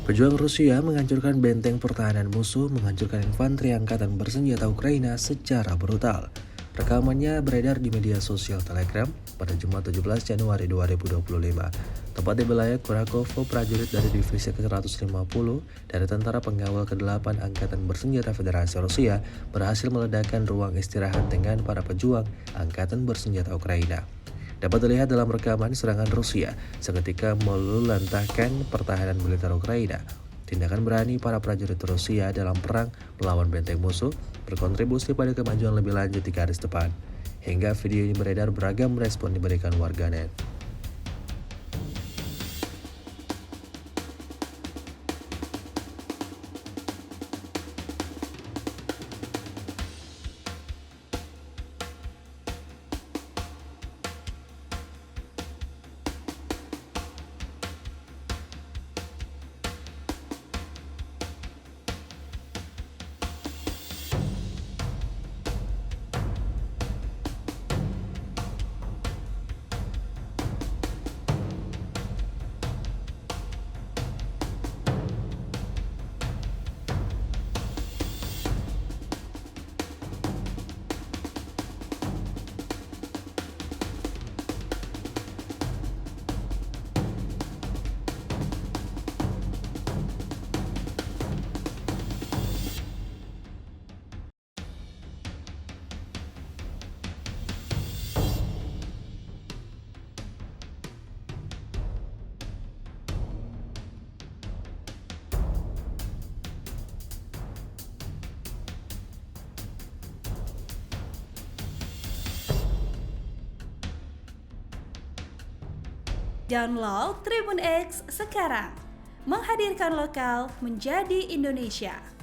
Pejuang Rusia menghancurkan benteng pertahanan musuh, menghancurkan infanteri angkatan bersenjata Ukraina secara brutal. Rekamannya beredar di media sosial Telegram pada Jumat 17 Januari 2025. Tepat di wilayah Kurakovo, prajurit dari Divisi ke-150 dari Tentara Pengawal ke-8 Angkatan Bersenjata Federasi Rusia berhasil meledakkan ruang istirahat dengan para pejuang Angkatan Bersenjata Ukraina. Dapat dilihat dalam rekaman serangan Rusia seketika meluluhlantahkan pertahanan militer Ukraina. Tindakan berani para prajurit Rusia dalam perang melawan benteng musuh berkontribusi pada kemajuan lebih lanjut di garis depan. Hingga video ini beredar, beragam respon diberikan warganet. Download Tribun X sekarang, menghadirkan lokal menjadi Indonesia.